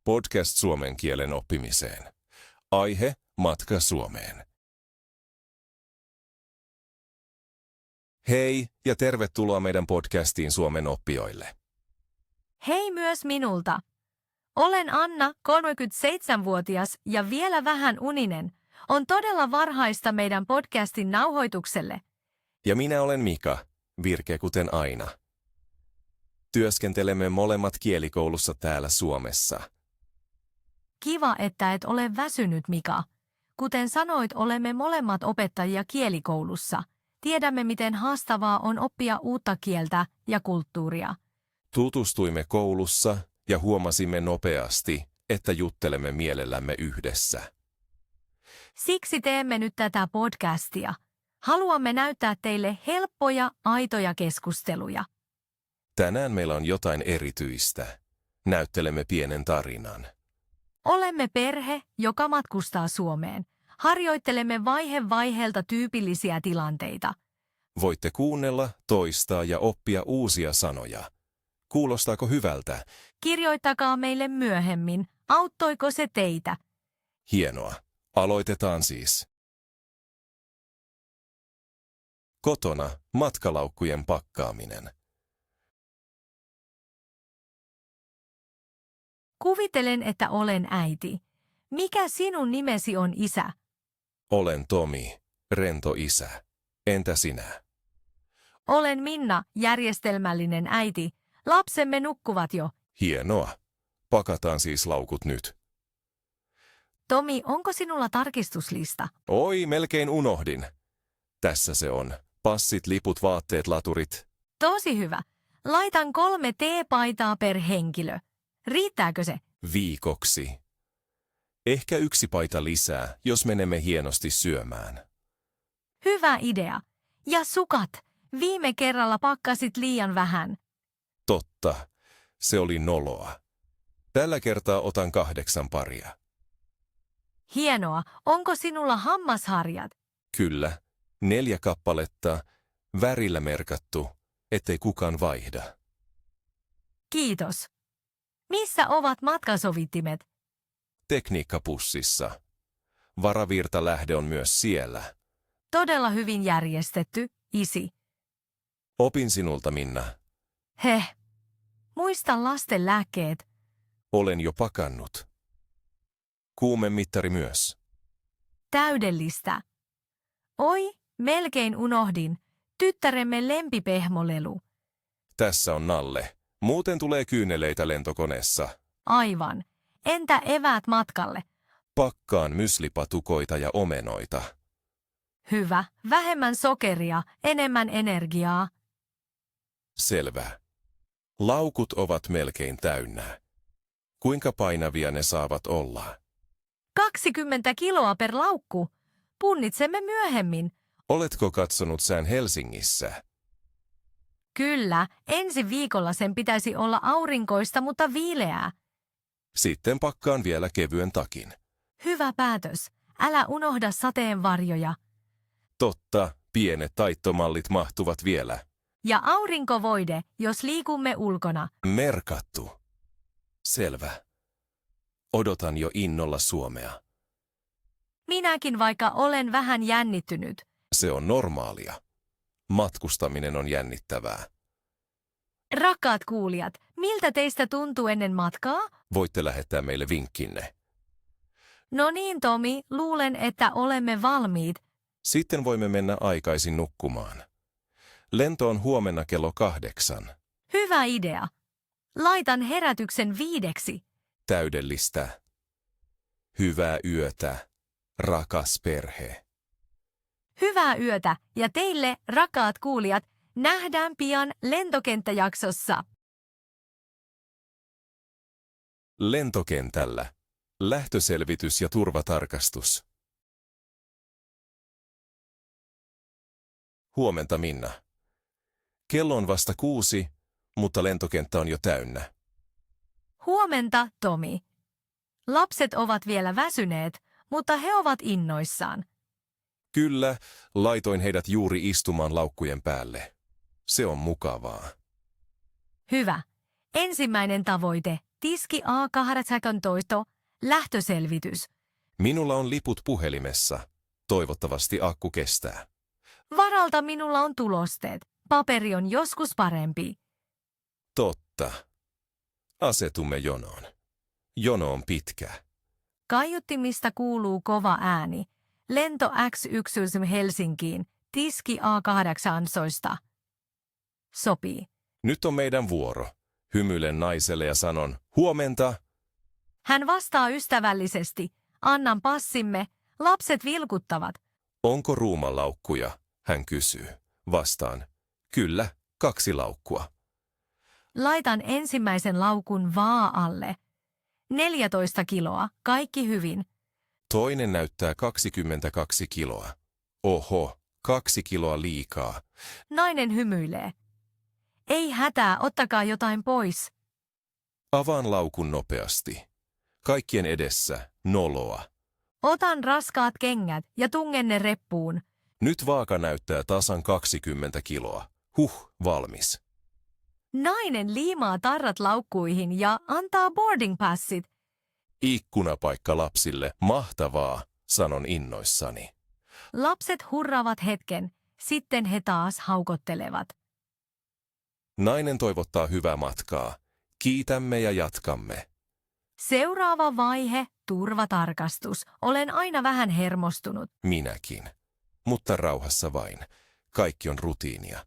podcast suomen kielen oppimiseen. Aihe Matka Suomeen. Hei ja tervetuloa meidän podcastiin Suomen oppijoille. Hei myös minulta. Olen Anna, 37-vuotias ja vielä vähän uninen. On todella varhaista meidän podcastin nauhoitukselle. Ja minä olen Mika, virkeä kuten aina. Työskentelemme molemmat kielikoulussa täällä Suomessa. Kiva, että et ole väsynyt, Mika. Kuten sanoit, olemme molemmat opettajia kielikoulussa. Tiedämme, miten haastavaa on oppia uutta kieltä ja kulttuuria. Tutustuimme koulussa ja huomasimme nopeasti, että juttelemme mielellämme yhdessä. Siksi teemme nyt tätä podcastia. Haluamme näyttää teille helppoja, aitoja keskusteluja. Tänään meillä on jotain erityistä. Näyttelemme pienen tarinan. Olemme perhe, joka matkustaa Suomeen. Harjoittelemme vaihe vaiheelta tyypillisiä tilanteita. Voitte kuunnella, toistaa ja oppia uusia sanoja. Kuulostaako hyvältä? Kirjoittakaa meille myöhemmin. Auttoiko se teitä? Hienoa. Aloitetaan siis. Kotona matkalaukkujen pakkaaminen. Kuvittelen, että olen äiti. Mikä sinun nimesi on, isä? Olen Tomi, rento isä. Entä sinä? Olen Minna, järjestelmällinen äiti. Lapsemme nukkuvat jo. Hienoa. Pakataan siis laukut nyt. Tomi, onko sinulla tarkistuslista? Oi, melkein unohdin. Tässä se on. Passit, liput, vaatteet, laturit. Tosi hyvä. Laitan 3 teepaitaa per henkilö. Riittääkö se? Viikoksi. Ehkä 1 paita lisää, jos menemme hienosti syömään. Hyvä idea. Ja sukat. Viime kerralla pakkasit liian vähän. Totta. Se oli noloa. Tällä kertaa otan 8 paria. Hienoa. Onko sinulla hammasharjat? Kyllä. 4 kappaletta, värillä merkattu, ettei kukaan vaihda. Kiitos. Missä ovat matkasovittimet? Tekniikkapussissa. Varavirtalähde on myös siellä. Todella hyvin järjestetty, isi. Opin sinulta, Minna. Heh. Muista lasten lääkkeet. Olen jo pakannut. Kuumemittari myös. Täydellistä. Oi, melkein unohdin. Tyttäremme lempipehmolelu. Tässä on Nalle. Muuten tulee kyyneleitä lentokoneessa. Aivan. Entä eväät matkalle? Pakkaan myslipatukoita ja omenoita. Hyvä. Vähemmän sokeria, enemmän energiaa. Selvä. Laukut ovat melkein täynnä. Kuinka painavia ne saavat olla? 20 kiloa per laukku. Punnitsemme myöhemmin. Oletko katsonut sään Helsingissä? Kyllä, ensi viikolla sen pitäisi olla aurinkoista, mutta viileää. Sitten pakkaan vielä kevyen takin. Hyvä päätös. Älä unohda sateenvarjoja. Totta, pienet taittomallit mahtuvat vielä. Ja aurinkovoide, jos liikumme ulkona. Merkattu. Selvä. Odotan jo innolla Suomea. Minäkin, vaikka olen vähän jännittynyt. Se on normaalia. Matkustaminen on jännittävää. Rakkaat kuulijat, miltä teistä tuntuu ennen matkaa? Voitte lähettää meille vinkkinne. No niin, Tomi, luulen, että olemme valmiit. Sitten voimme mennä aikaisin nukkumaan. Lento on huomenna kello 8. Hyvä idea. Laitan herätyksen 5. Täydellistä. Hyvää yötä, rakas perhe. Hyvää yötä ja teille, rakkaat kuulijat, nähdään pian lentokenttäjaksossa. Lentokentällä. Lähtöselvitys ja turvatarkastus. Huomenta, Minna. Kello on vasta 6, mutta lentokenttä on jo täynnä. Huomenta, Tomi. Lapset ovat vielä väsyneet, mutta he ovat innoissaan. Kyllä, laitoin heidät juuri istumaan laukkujen päälle. Se on mukavaa. Hyvä. Ensimmäinen tavoite, Tiski A18, lähtöselvitys. Minulla on liput puhelimessa. Toivottavasti akku kestää. Varalta minulla on tulosteet. Paperi on joskus parempi. Totta. Asetumme jonoon. Jono on pitkä. Kaiuttimista kuuluu kova ääni. Lento X1 Helsinkiin, tiski A18. Sopii. Nyt on meidän vuoro. Hymyilen naiselle ja sanon, huomenta. Hän vastaa ystävällisesti. Annan passimme. Lapset vilkuttavat. Onko ruumalaukkuja? Hän kysyy. Vastaan, kyllä, 2 laukkua. Laitan ensimmäisen laukun alle. 14 kiloa, kaikki hyvin. Toinen näyttää 22 kiloa. Oho, 2 kiloa liikaa. Nainen hymyilee. Ei hätää, ottakaa jotain pois. Avaan laukun nopeasti. Kaikkien edessä noloa. Otan raskaat kengät ja tungen ne reppuun. Nyt vaaka näyttää tasan 20 kiloa. Valmis. Nainen liimaa tarrat laukkuihin ja antaa boarding passit. Ikkunapaikka lapsille, mahtavaa, sanon innoissani. Lapset hurraavat hetken, sitten he taas haukottelevat. Nainen toivottaa hyvää matkaa. Kiitämme ja jatkamme. Seuraava vaihe, turvatarkastus. Olen aina vähän hermostunut. Minäkin. Mutta rauhassa vain. Kaikki on rutiinia.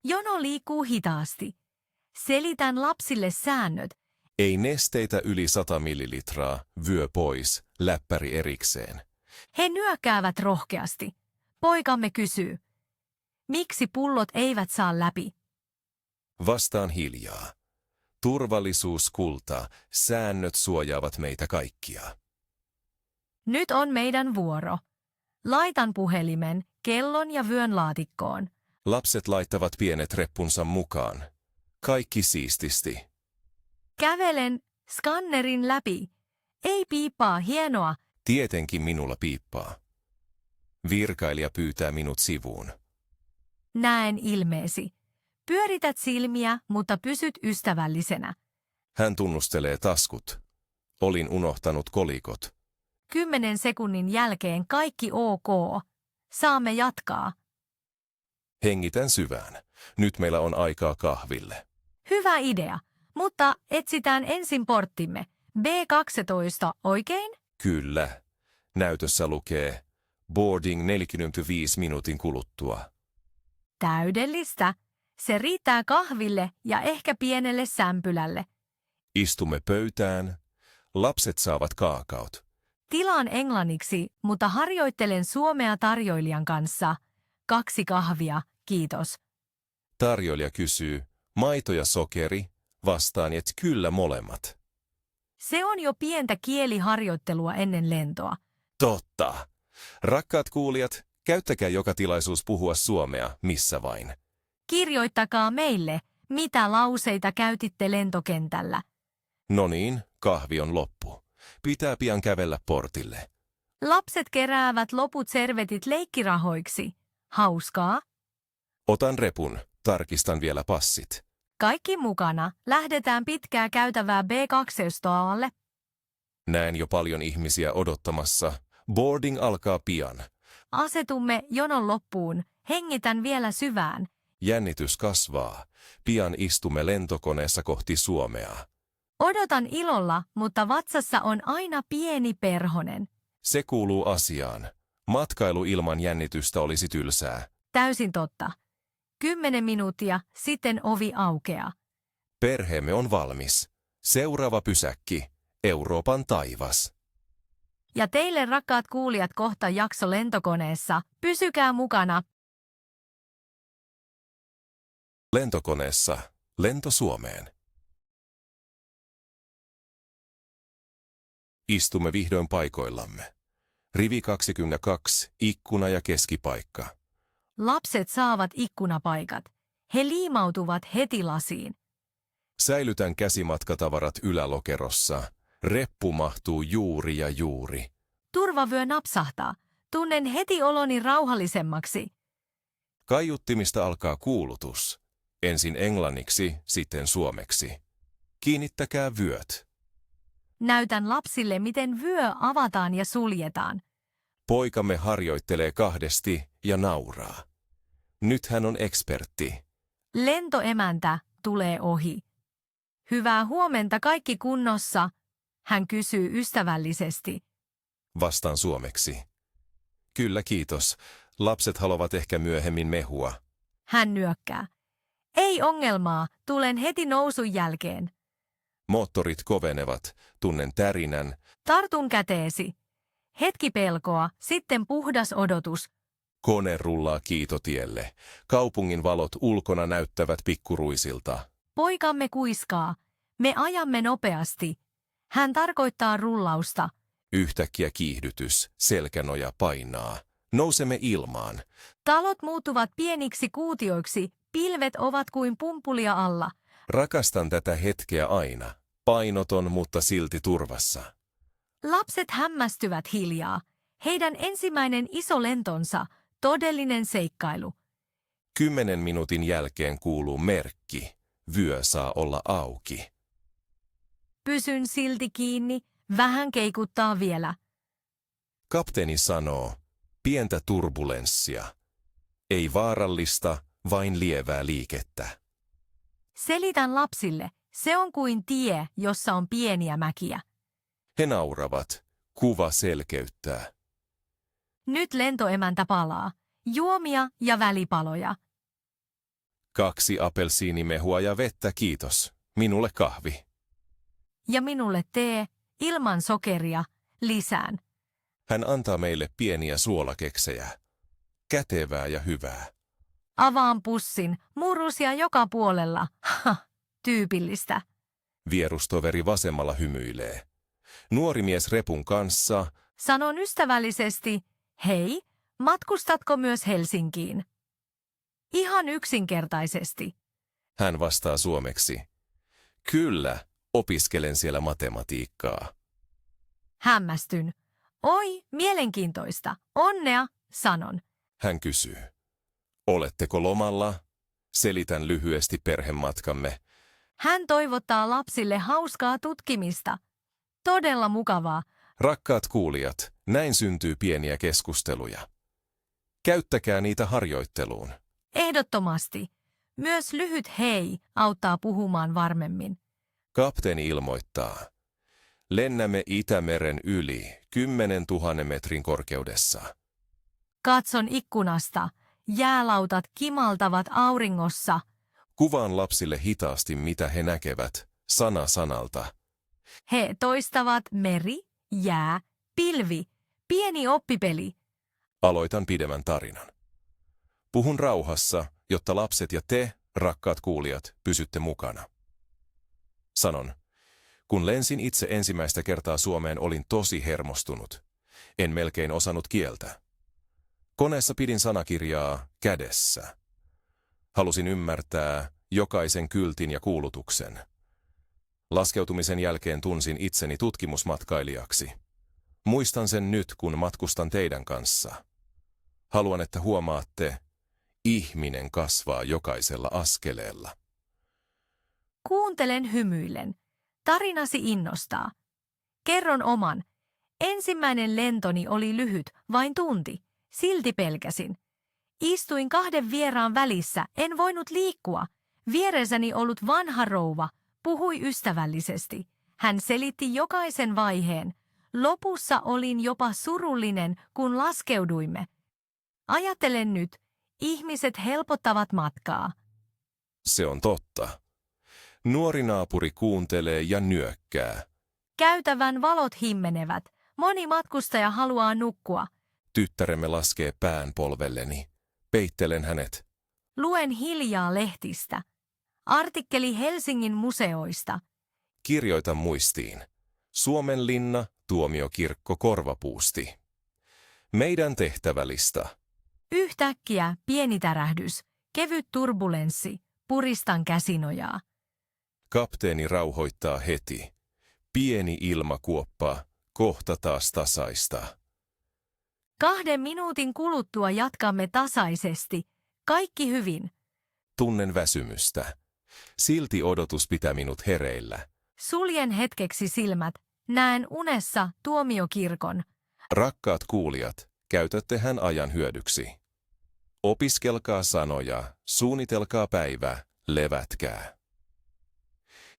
Jono liikkuu hitaasti. Selitän lapsille säännöt. Ei nesteitä yli 100 millilitraa, vyö pois, läppäri erikseen. He nyökkäävät rohkeasti. Poikamme kysyy. Miksi pullot eivät saa läpi? Vastaan hiljaa. Turvallisuus kulta, säännöt suojaavat meitä kaikkia. Nyt on meidän vuoro. Laitan puhelimen, kellon ja vyön laatikkoon. Lapset laittavat pienet reppunsa mukaan. Kaikki siististi. Kävelen skannerin läpi. Ei piippaa, hienoa. Tietenkin minulla piippaa. Virkailija pyytää minut sivuun. Näen ilmeesi. Pyörität silmiä, mutta pysyt ystävällisenä. Hän tunnustelee taskut. Olin unohtanut kolikot. 10 sekunnin jälkeen kaikki ok. Saamme jatkaa. Hengitän syvään. Nyt meillä on aikaa kahville. Hyvä idea, mutta etsitään ensin porttimme. B12, oikein? Kyllä. Näytössä lukee boarding 45 minuutin kuluttua. Täydellistä. Se riittää kahville ja ehkä pienelle sämpylälle. Istumme pöytään. Lapset saavat kaakaot. Tilaan englanniksi, mutta harjoittelen suomea tarjoilijan kanssa. 2 kahvia, kiitos. Tarjoilija kysyy, maito ja sokeri, vastaan, että kyllä molemmat. Se on jo pientä kieliharjoittelua ennen lentoa. Totta. Rakkaat kuulijat, käyttäkää joka tilaisuus puhua suomea, missä vain. Kirjoittakaa meille, mitä lauseita käytitte lentokentällä. No niin, kahvi on loppu. Pitää pian kävellä portille. Lapset keräävät loput servetit leikkirahoiksi. Hauskaa. Otan repun, tarkistan vielä passit. Kaikki mukana. Lähdetään pitkää käytävää B12-alle. Näen jo paljon ihmisiä odottamassa. Boarding alkaa pian. Asetumme jonon loppuun. Hengitän vielä syvään. Jännitys kasvaa. Pian istumme lentokoneessa kohti Suomea. Odotan ilolla, mutta vatsassa on aina pieni perhonen. Se kuuluu asiaan. Matkailu ilman jännitystä olisi tylsää. Täysin totta. 10 minuuttia, sitten ovi aukeaa. Perheemme on valmis. Seuraava pysäkki. Euroopan taivas. Ja teille rakkaat kuulijat kohta jakso lentokoneessa. Pysykää mukana. Lentokoneessa. Lento Suomeen. Istumme vihdoin paikoillamme. Rivi 22, ikkuna ja keskipaikka. Lapset saavat ikkunapaikat. He liimautuvat heti lasiin. Säilytän käsimatkatavarat ylälokerossa. Reppu mahtuu juuri ja juuri. Turvavyö napsahtaa. Tunnen heti oloni rauhallisemmaksi. Kaiuttimista alkaa kuulutus. Ensin englanniksi, sitten suomeksi. Kiinnittäkää vyöt. Näytän lapsille, miten vyö avataan ja suljetaan. Poikamme harjoittelee kahdesti ja nauraa. Nyt hän on ekspertti. Lentoemäntä tulee ohi. Hyvää huomenta, kaikki kunnossa, hän kysyy ystävällisesti. Vastaan suomeksi. Kyllä kiitos. Lapset haluavat ehkä myöhemmin mehua. Hän nyökkää. Ei ongelmaa, tulen heti nousun jälkeen. Moottorit kovenevat, tunnen tärinän. Tartun käteesi. Hetki pelkoa, sitten puhdas odotus. Kone rullaa kiitotielle. Kaupungin valot ulkona näyttävät pikkuruisilta. Poikamme kuiskaa. Me ajamme nopeasti. Hän tarkoittaa rullausta. Yhtäkkiä kiihdytys, selkänoja painaa. Nousemme ilmaan. Talot muuttuvat pieniksi kuutioiksi, pilvet ovat kuin pumpulia alla. Rakastan tätä hetkeä aina. Painoton, mutta silti turvassa. Lapset hämmästyvät hiljaa. Heidän ensimmäinen iso lentonsa, todellinen seikkailu. 10 minuutin jälkeen kuuluu merkki. Vyö saa olla auki. Pysyn silti kiinni, vähän keikuttaa vielä. Kapteeni sanoo, pientä turbulenssia. Ei vaarallista, vain lievää liikettä. Selitän lapsille, se on kuin tie, jossa on pieniä mäkiä. He nauravat. Kuva selkeyttää. Nyt lentoemäntä palaa. Juomia ja välipaloja. 2 apelsiinimehua ja vettä, kiitos. Minulle kahvi. Ja minulle tee, ilman sokeria, lisään. Hän antaa meille pieniä suolakeksejä. Kätevää ja hyvää. Avaan pussin, murusia joka puolella. Ha, tyypillistä. Vierustoveri vasemmalla hymyilee. Nuori mies repun kanssa. Sanon ystävällisesti, hei, matkustatko myös Helsinkiin? Ihan yksinkertaisesti. Hän vastaa suomeksi. Kyllä, opiskelen siellä matematiikkaa. Hämmästyn. Oi, mielenkiintoista. Onnea, sanon. Hän kysyy. Oletteko lomalla? Selitän lyhyesti perhematkamme. Hän toivottaa lapsille hauskaa tutkimista. Todella mukavaa. Rakkaat kuulijat, näin syntyy pieniä keskusteluja. Käyttäkää niitä harjoitteluun. Ehdottomasti. Myös lyhyt hei auttaa puhumaan varmemmin. Kapteeni ilmoittaa. Lennämme Itämeren yli 10 000 metrin korkeudessa. Katson ikkunasta. Jäälautat kimaltavat auringossa. Kuvaan lapsille hitaasti, mitä he näkevät, sana sanalta. He toistavat meri, jää, pilvi, pieni oppipeli. Aloitan pidemmän tarinan. Puhun rauhassa, jotta lapset ja te, rakkaat kuulijat, pysytte mukana. Sanon, kun lensin itse ensimmäistä kertaa Suomeen, olin tosi hermostunut. En melkein osannut kieltä. Koneessa pidin sanakirjaa kädessä. Halusin ymmärtää jokaisen kyltin ja kuulutuksen. Laskeutumisen jälkeen tunsin itseni tutkimusmatkailijaksi. Muistan sen nyt, kun matkustan teidän kanssa. Haluan, että huomaatte, ihminen kasvaa jokaisella askeleella. Kuuntelen hymyillen. Tarinasi innostaa. Kerron oman. Ensimmäinen lentoni oli lyhyt, vain tunti. Silti pelkäsin. Istuin 2 vieraan välissä, en voinut liikkua. Vieressäni ollut vanha rouva, puhui ystävällisesti. Hän selitti jokaisen vaiheen. Lopussa olin jopa surullinen, kun laskeuduimme. Ajattelen nyt, ihmiset helpottavat matkaa. Se on totta. Nuori naapuri kuuntelee ja nyökkää. Käytävän valot himmenevät. Moni matkustaja haluaa nukkua. Tyttäremme laskee pään polvelleni. Peittelen hänet. Luen hiljaa lehtistä. Artikkeli Helsingin museoista. Kirjoitan muistiin. Suomenlinna, tuomiokirkko, Korvapuusti. Meidän tehtävälista. Yhtäkkiä pieni tärähdys, kevyt turbulenssi, puristan käsinojaa. Kapteeni rauhoittaa heti. Pieni ilmakuoppa, kohta taas tasaista. 2 minuutin kuluttua jatkamme tasaisesti. Kaikki hyvin. Tunnen väsymystä. Silti odotus pitää minut hereillä. Suljen hetkeksi silmät, näen unessa tuomiokirkon. Rakkaat kuulijat, käytättehän ajan hyödyksi. Opiskelkaa sanoja, suunnitelkaa päivä, levätkää.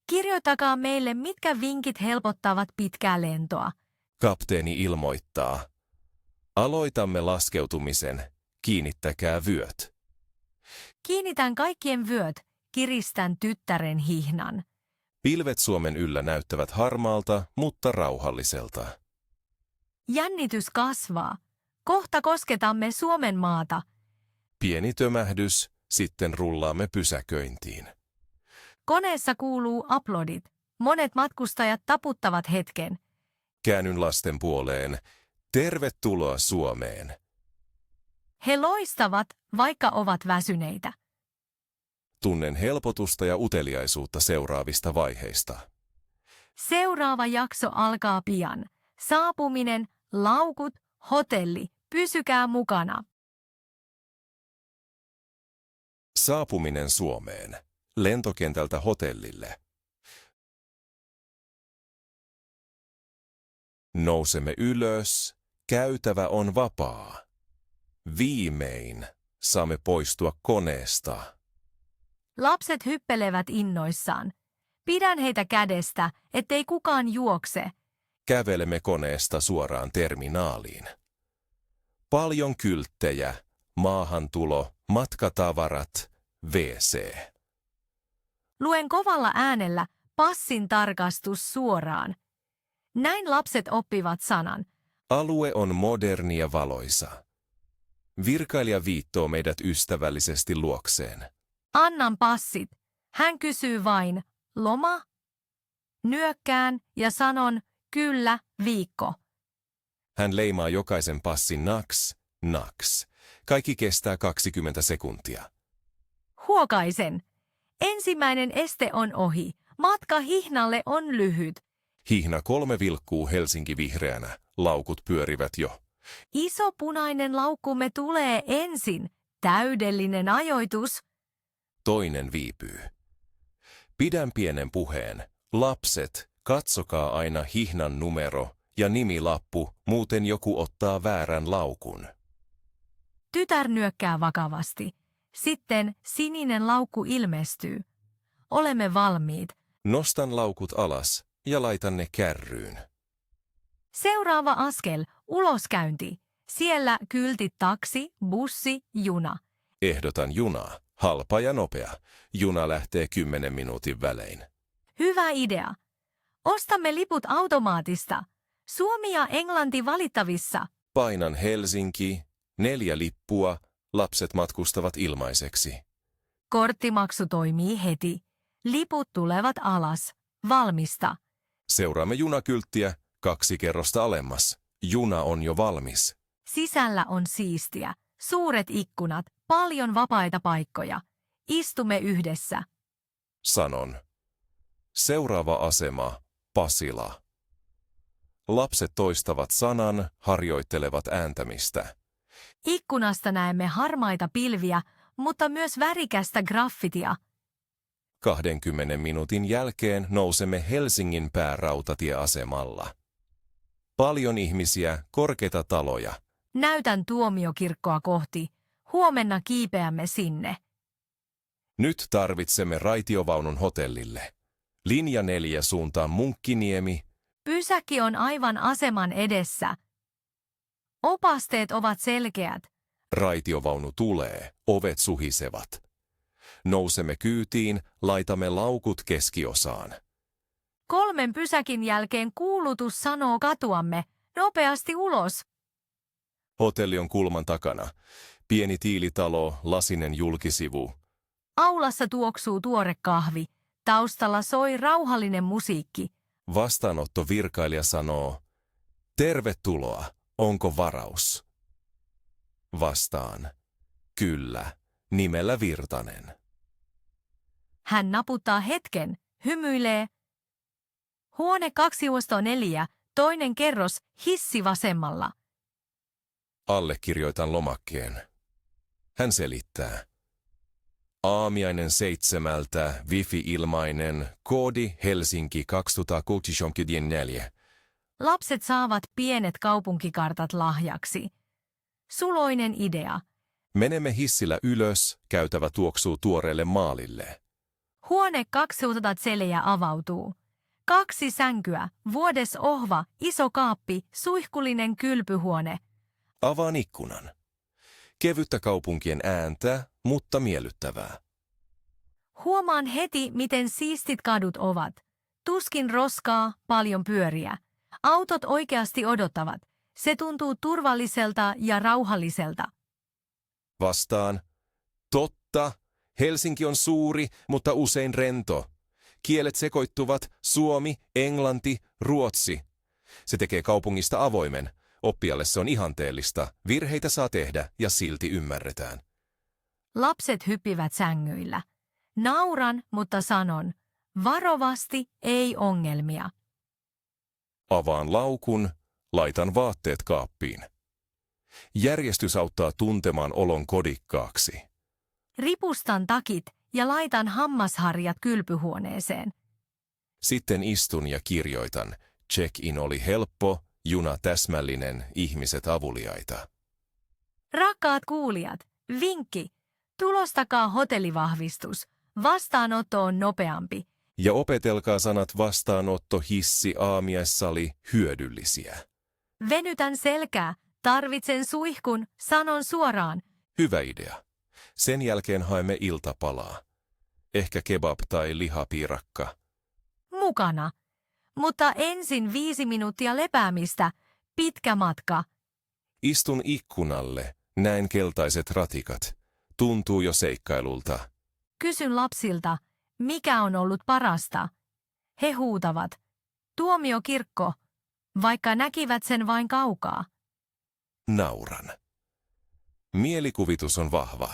Kirjoittakaa meille, mitkä vinkit helpottavat pitkää lentoa. Kapteeni ilmoittaa. Aloitamme laskeutumisen, kiinnittäkää vyöt. Kiinnitän kaikkien vyöt, kiristän tyttären hihnan. Pilvet Suomen yllä näyttävät harmaalta, mutta rauhalliselta. Jännitys kasvaa. Kohta kosketamme Suomen maata. Pieni tömähdys, sitten rullaamme pysäköintiin. Koneessa kuuluu aplodit. Monet matkustajat taputtavat hetken. Käännyn lasten puoleen. Tervetuloa Suomeen. He loistavat, vaikka ovat väsyneitä. Tunnen helpotusta ja uteliaisuutta seuraavista vaiheista. Seuraava jakso alkaa pian. Saapuminen, laukut, hotelli. Pysykää mukana. Saapuminen Suomeen. Lentokentältä hotellille. Nousemme ylös. Käytävä on vapaa. Viimein saamme poistua koneesta. Lapset hyppelevät innoissaan. Pidän heitä kädestä, ettei kukaan juokse. Kävelemme koneesta suoraan terminaaliin. Paljon kylttejä, maahantulo, matkatavarat, WC. Luen kovalla äänellä passin tarkastus suoraan. Näin lapset oppivat sanan. Alue on moderni ja valoisa. Virkailija viittoo meidät ystävällisesti luokseen. Annan passit. Hän kysyy vain, loma? Nyökkään ja sanon, kyllä, viikko. Hän leimaa jokaisen passin naks, naks. Kaikki kestää 20 sekuntia. Huokaisen. Ensimmäinen este on ohi. Matka hihnalle on lyhyt. Hihna 3 vilkkuu Helsinki vihreänä. Laukut pyörivät jo. Iso punainen laukkumme tulee ensin. Täydellinen ajoitus. Toinen viipyy. Pidän pienen puheen. Lapset, katsokaa aina hihnan numero ja nimilappu, muuten joku ottaa väärän laukun. Tytär nyökkää vakavasti. Sitten sininen laukku ilmestyy. Olemme valmiit. Nostan laukut alas ja laitan ne kärryyn. Seuraava askel, uloskäynti. Siellä kyltit taksi, bussi, juna. Ehdotan junaa. Halpa ja nopea. Juna lähtee 10 minuutin välein. Hyvä idea. Ostamme liput automaatista. Suomi ja Englanti valittavissa. Painan Helsinki, 4 lippua, lapset matkustavat ilmaiseksi. Korttimaksu toimii heti. Liput tulevat alas. Valmista. Seuraamme junakylttiä 2 kerrosta alemmas. Juna on jo valmis. Sisällä on siistiä. Suuret ikkunat, paljon vapaita paikkoja. Istumme yhdessä. Sanon. Seuraava asema, Pasila. Lapset toistavat sanan, harjoittelevat ääntämistä. Ikkunasta näemme harmaita pilviä, mutta myös värikästä graffitia. 20 minuutin jälkeen nousemme Helsingin päärautatieasemalla. Paljon ihmisiä, korkeita taloja. Näytän tuomiokirkkoa kohti. Huomenna kiipeämme sinne. Nyt tarvitsemme raitiovaunun hotellille. Linja 4 suuntaan Munkkiniemi. Pysäkki on aivan aseman edessä. Opasteet ovat selkeät. Raitiovaunu tulee, ovet suhisevat. Nousemme kyytiin, laitamme laukut keskiosaan. 3 pysäkin jälkeen kuulutus sanoo katuamme. Nopeasti ulos. Hotelli on kulman takana. Pieni tiilitalo, lasinen julkisivu. Aulassa tuoksuu tuore kahvi. Taustalla soi rauhallinen musiikki. Vastaanottovirkailija sanoo, tervetuloa, onko varaus? Vastaan, kyllä, nimellä Virtanen. Hän naputtaa hetken, hymyilee. Huone 2/4, toinen kerros, hissi vasemmalla. Allekirjoitan lomakkeen. Hän selittää. Aamiainen 7, Wifi-ilmainen, koodi Helsinki 2064. Lapset saavat pienet kaupunkikartat lahjaksi. Suloinen idea. Menemme hissillä ylös, käytävä tuoksuu tuoreelle maalille. Huone 204 avautuu. 2 sänkyä, vuodesohva, iso kaappi, suihkullinen kylpyhuone. Avaan ikkunan. Kevyttä kaupunkien ääntä, mutta miellyttävää. Huomaan heti, miten siistit kadut ovat. Tuskin roskaa, paljon pyöriä. Autot oikeasti odottavat. Se tuntuu turvalliselta ja rauhalliselta. Vastaan. Totta. Helsinki on suuri, mutta usein rento. Kielet sekoittuvat suomi, englanti, ruotsi. Se tekee kaupungista avoimen. Oppijalle se on ihanteellista. Virheitä saa tehdä ja silti ymmärretään. Lapset hyppivät sängyillä. Nauran, mutta sanon. Varovasti, ei ongelmia. Avaan laukun, laitan vaatteet kaappiin. Järjestys auttaa tuntemaan olon kodikkaaksi. Ripustan takit ja laitan hammasharjat kylpyhuoneeseen. Sitten istun ja kirjoitan. Check-in oli helppo, juna täsmällinen, ihmiset avuliaita. Rakkaat kuulijat, vinkki. Tulostakaa hotellivahvistus. Vastaanotto on nopeampi. Ja opetelkaa sanat vastaanotto, hissi, aamiaissali hyödyllisiä. Venytän selkää. Tarvitsen suihkun, sanon suoraan. Hyvä idea. Sen jälkeen haemme iltapalaa. Ehkä kebab tai lihapiirakka. Mukana. Mutta ensin 5 minuuttia lepäämistä. Pitkä matka. Istun ikkunalle, näen keltaiset ratikat. Tuntuu jo seikkailulta. Kysyn lapsilta, mikä on ollut parasta. He huutavat. Tuomiokirkko, vaikka näkivät sen vain kaukaa. Nauran. Mielikuvitus on vahva.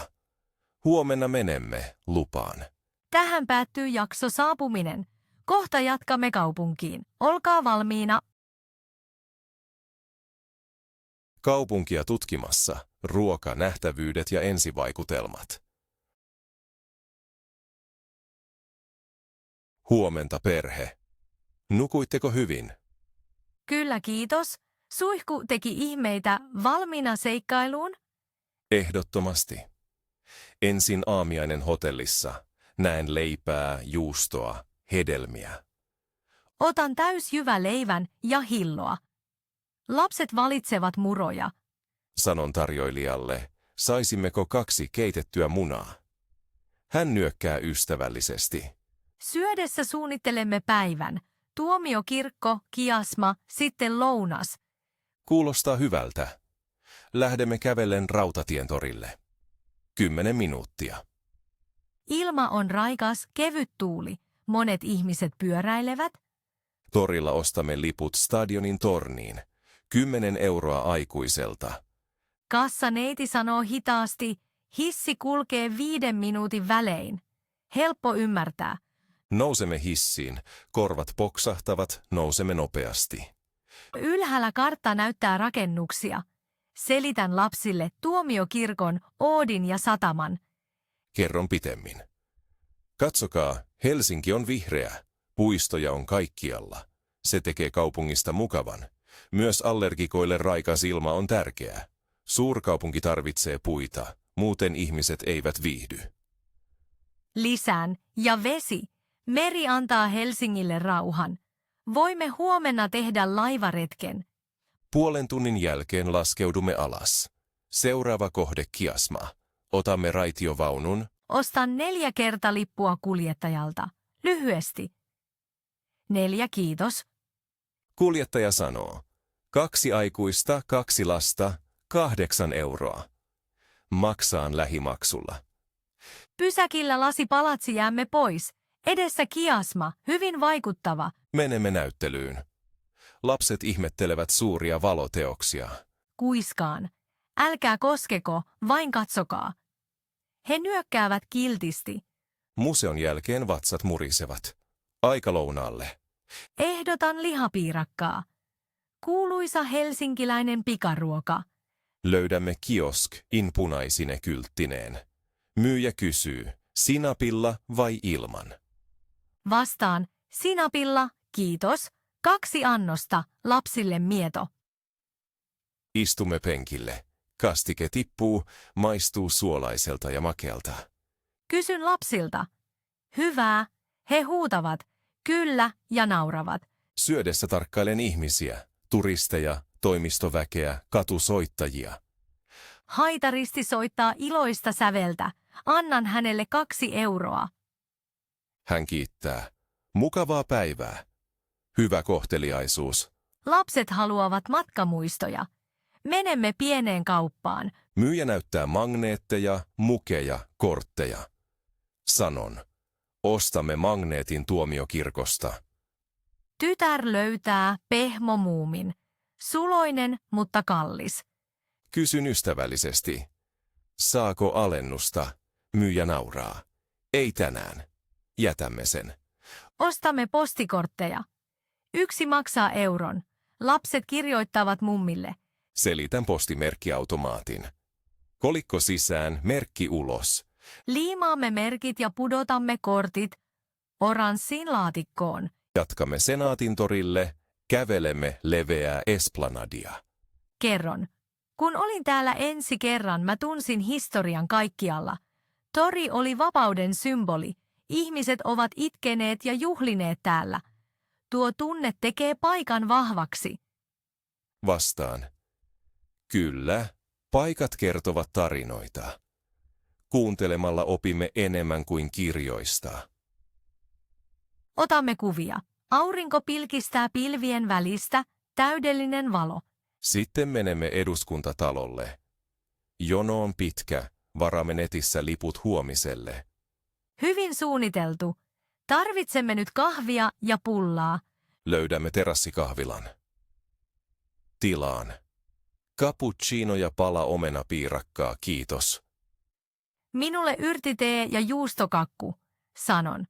Huomenna menemme, lupaan. Tähän päättyy jakso saapuminen. Kohta jatkamme kaupunkiin. Olkaa valmiina. Kaupunkia tutkimassa, ruoka, nähtävyydet ja ensivaikutelmat. Huomenta perhe. Nukuitteko hyvin? Kyllä kiitos. Suihku teki ihmeitä. Valmiina seikkailuun? Ehdottomasti. Ensin aamiainen hotellissa. Näen leipää, juustoa, hedelmiä. Otan täysjyväleivän ja hilloa. Lapset valitsevat muroja. Sanon tarjoilijalle, saisimmeko 2 keitettyä munaa. Hän nyökkää ystävällisesti. Syödessä suunnittelemme päivän. Tuomiokirkko, kiasma, sitten lounas. Kuulostaa hyvältä. Lähdemme kävellen Rautatientorille. 10 minuuttia. Ilma on raikas, kevyt tuuli. Monet ihmiset pyöräilevät. Torilla ostamme liput stadionin torniin. 10 euroa aikuiselta. Kassaneiti sanoo hitaasti, hissi kulkee 5 minuutin välein. Helppo ymmärtää. Nousemme hissiin, korvat poksahtavat, nousemme nopeasti. Ylhäällä kartta näyttää rakennuksia. Selitän lapsille tuomiokirkon, Oodin ja sataman. Kerron pitemmin. Katsokaa, Helsinki on vihreä. Puistoja on kaikkialla. Se tekee kaupungista mukavan. Myös allergikoille raikas ilma on tärkeää. Suurkaupunki tarvitsee puita, muuten ihmiset eivät viihdy. Lisään, ja vesi. Meri antaa Helsingille rauhan. Voimme huomenna tehdä laivaretken. Puolen tunnin jälkeen laskeudumme alas. Seuraava kohde kiasma. Otamme raitiovaunun. Ostan 4 kertalippua kuljettajalta. Lyhyesti. 4 kiitos. Kuljettaja sanoo. 2 aikuista, 2 lasta, 8 euroa. Maksaan lähimaksulla. Pysäkillä lasipalatsi jäämme pois. Edessä kiasma, hyvin vaikuttava. Menemme näyttelyyn. Lapset ihmettelevät suuria valoteoksia. Kuiskaan. Älkää koskeko, vain katsokaa. He nyökkäävät kiltisti. Museon jälkeen vatsat murisevat. Aika lounaalle. Ehdotan lihapiirakkaa. Kuuluisa helsinkiläinen pikaruoka. Löydämme kiosk in punaisine kylttineen. Myyjä kysyy, Sinapilla vai ilman? Vastaan, sinapilla, kiitos, 2 annosta, lapsille mieto. Istumme penkille. Kastike tippuu, maistuu suolaiselta ja makealta. Kysyn lapsilta. Hyvää, he huutavat, kyllä ja nauravat. Syödessä tarkkailen ihmisiä, turisteja, toimistoväkeä, katusoittajia. Haitaristi soittaa iloista säveltä. Annan hänelle 2 euroa. Hän kiittää. Mukavaa päivää. Hyvä kohteliaisuus. Lapset haluavat matkamuistoja. Menemme pieneen kauppaan. Myyjä näyttää magneetteja, mukeja, kortteja. Sanon. Ostamme magneetin tuomiokirkosta. Tytär löytää pehmomuumin. Suloinen, mutta kallis. Kysyn ystävällisesti. Saako alennusta? Myyjä nauraa. Ei tänään. Jätämme sen. Ostamme postikortteja. 1 maksaa euron. Lapset kirjoittavat mummille. Selitän postimerkkiautomaatin. Kolikko sisään, merkki ulos. Liimaamme merkit ja pudotamme kortit oranssiin laatikkoon. Jatkamme Senaatintorille, kävelemme leveää esplanadia. Kerron. Kun olin täällä ensi kerran, mä tunsin historian kaikkialla. Tori oli vapauden symboli. Ihmiset ovat itkeneet ja juhlineet täällä. Tuo tunne tekee paikan vahvaksi. Vastaan. Kyllä, paikat kertovat tarinoita. Kuuntelemalla opimme enemmän kuin kirjoista. Otamme kuvia. Aurinko pilkistää pilvien välistä, täydellinen valo. Sitten menemme eduskuntatalolle. Jono on pitkä, varaamme netissä liput huomiselle. Hyvin suunniteltu. Tarvitsemme nyt kahvia ja pullaa. Löydämme terassikahvilan. Tilaan. Cappuccino ja pala omenapiirakkaa, kiitos. Minulle yrtitee ja juustokakku, sanon.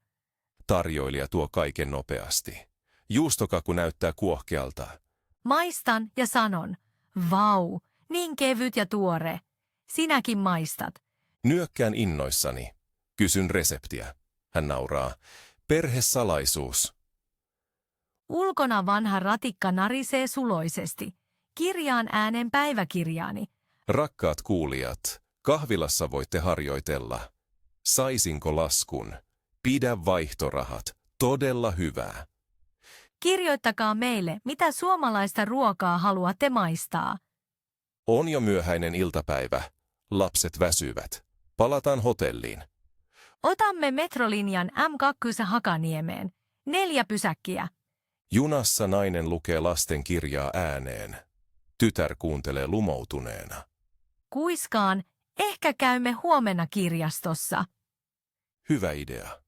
Tarjoilija tuo kaiken nopeasti. Juustokakku näyttää kuohkealta. Maistan ja sanon. Vau, niin kevyt ja tuore. Sinäkin maistat. Nyökkään innoissani. Kysyn reseptiä. Hän nauraa. Perhesalaisuus. Ulkona vanha ratikka narisee suloisesti. Kirjaan äänen päiväkirjaani. Rakkaat kuulijat, kahvilassa voitte harjoitella. Saisinko laskun? Pidä vaihtorahat. Todella hyvää. Kirjoittakaa meille, mitä suomalaista ruokaa haluatte maistaa. On jo myöhäinen iltapäivä. Lapset väsyvät. Palataan hotelliin. Otamme metrolinjan M2 Hakaniemeen. 4 pysäkkiä. Junassa nainen lukee lasten kirjaa ääneen. Tytär kuuntelee lumoutuneena. Kuiskaan, ehkä käymme huomenna kirjastossa. Hyvä idea.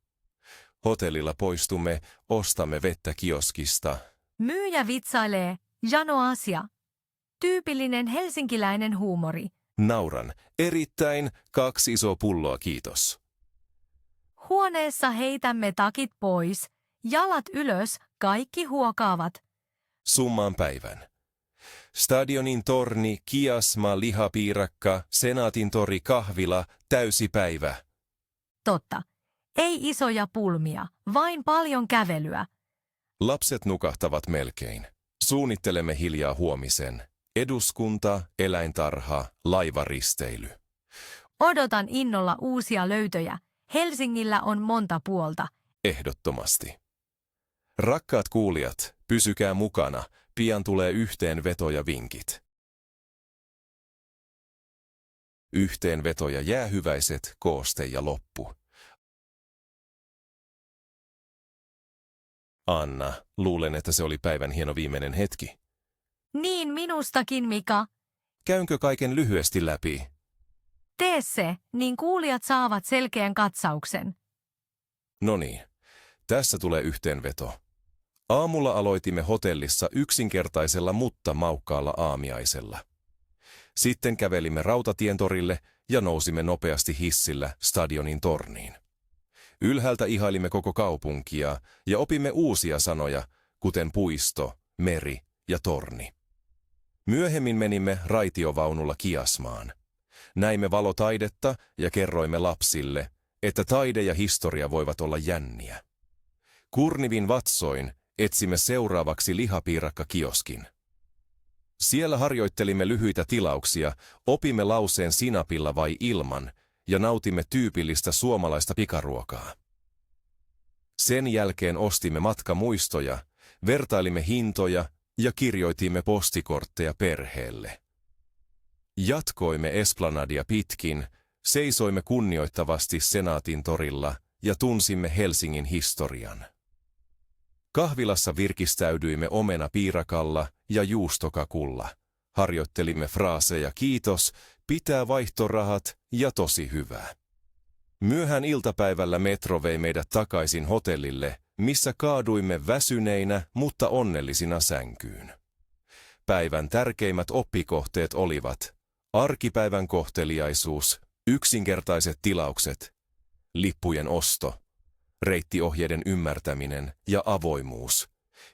Hotellilla poistumme, ostamme vettä kioskista. Myyjä vitsailee, Jano Asia. Tyypillinen helsinkiläinen huumori. Nauran. Erittäin 2 isoa pulloa, kiitos. Huoneessa heitämme takit pois, jalat ylös, kaikki huokaavat. Summaan päivän. Stadionin torni, kiasma, lihapiirakka, Senaatin tori, kahvila, täysi päivä. Totta. Ei isoja pulmia, vain paljon kävelyä. Lapset nukahtavat melkein. Suunnittelemme hiljaa huomisen. Eduskunta, eläintarha, laivaristeily. Odotan innolla uusia löytöjä. Helsingillä on monta puolta. Ehdottomasti. Rakkaat kuulijat, pysykää mukana. Pian tulee yhteenveto ja vinkit. Yhteenveto ja jäähyväiset, kooste ja loppu. Anna, luulen, että se oli päivän hieno viimeinen hetki. Niin minustakin, Mika. Käynkö kaiken lyhyesti läpi? Tee se, niin kuulijat saavat selkeän katsauksen. Noniin, tässä tulee yhteenveto. Aamulla aloitimme hotellissa yksinkertaisella, mutta maukkaalla aamiaisella. Sitten kävelimme Rautatientorille ja nousimme nopeasti hissillä Stadionin torniin. Ylhäältä ihailimme koko kaupunkia ja opimme uusia sanoja, kuten puisto, meri ja torni. Myöhemmin menimme raitiovaunulla kiasmaan. Näimme valotaidetta ja kerroimme lapsille, että taide ja historia voivat olla jänniä. Kurnivin vatsoin etsimme seuraavaksi lihapiirakkakioskin. Siellä harjoittelimme lyhyitä tilauksia, opimme lauseen sinapilla vai ilman ja nautimme tyypillistä suomalaista pikaruokaa. Sen jälkeen ostimme matkamuistoja, vertailimme hintoja ja kirjoitimme postikortteja perheelle. Jatkoimme Esplanadia pitkin, seisoimme kunnioittavasti Senaatin torilla ja tunsimme Helsingin historian. Kahvilassa virkistäydyimme omenapiirakalla ja juustokakulla. Harjoittelimme fraaseja kiitos, pitää vaihtorahat ja tosi hyvä. Myöhään iltapäivällä metro vei meidät takaisin hotellille, missä kaaduimme väsyneinä, mutta onnellisina sänkyyn. Päivän tärkeimmät oppikohteet olivat arkipäivän kohteliaisuus, yksinkertaiset tilaukset, lippujen osto, reittiohjeiden ymmärtäminen ja avoimuus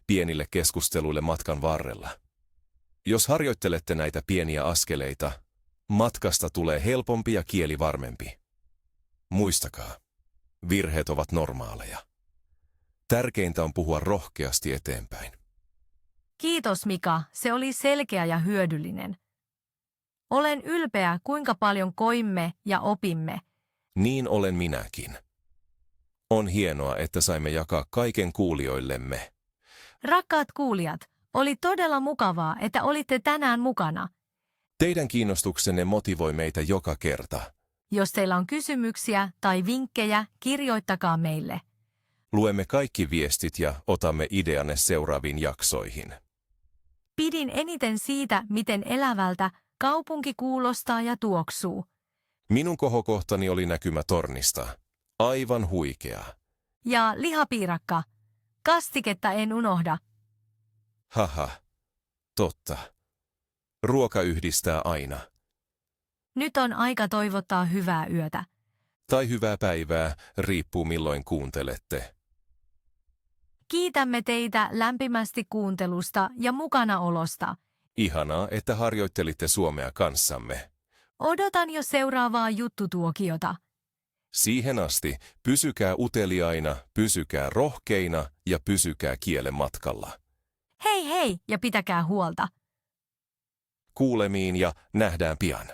pienille keskusteluille matkan varrella. Jos harjoittelette näitä pieniä askeleita, matkasta tulee helpompi ja kieli varmempi. Muistakaa, virheet ovat normaaleja. Tärkeintä on puhua rohkeasti eteenpäin. Kiitos Mika, se oli selkeä ja hyödyllinen. Olen ylpeä, kuinka paljon koimme ja opimme. Niin olen minäkin. On hienoa, että saimme jakaa kaiken kuulijoillemme. Rakkaat kuulijat, oli todella mukavaa, että olitte tänään mukana. Teidän kiinnostuksenne motivoi meitä joka kerta. Jos teillä on kysymyksiä tai vinkkejä, kirjoittakaa meille. Luemme kaikki viestit ja otamme ideanne seuraaviin jaksoihin. Pidin eniten siitä, miten elävältä kaupunki kuulostaa ja tuoksuu. Minun kohokohtani oli näkymä tornista. Aivan huikea. Ja lihapiirakka. Kastiketta en unohda. Haha, totta. Ruoka yhdistää aina. Nyt on aika toivottaa hyvää yötä. Tai hyvää päivää, riippuu milloin kuuntelette. Kiitämme teitä lämpimästi kuuntelusta ja mukanaolosta. Ihanaa, että harjoittelitte suomea kanssamme. Odotan jo seuraavaa juttutuokiota. Siihen asti pysykää uteliaina, pysykää rohkeina ja pysykää kielen matkalla. Hei hei ja pitäkää huolta. Kuulemiin ja nähdään pian.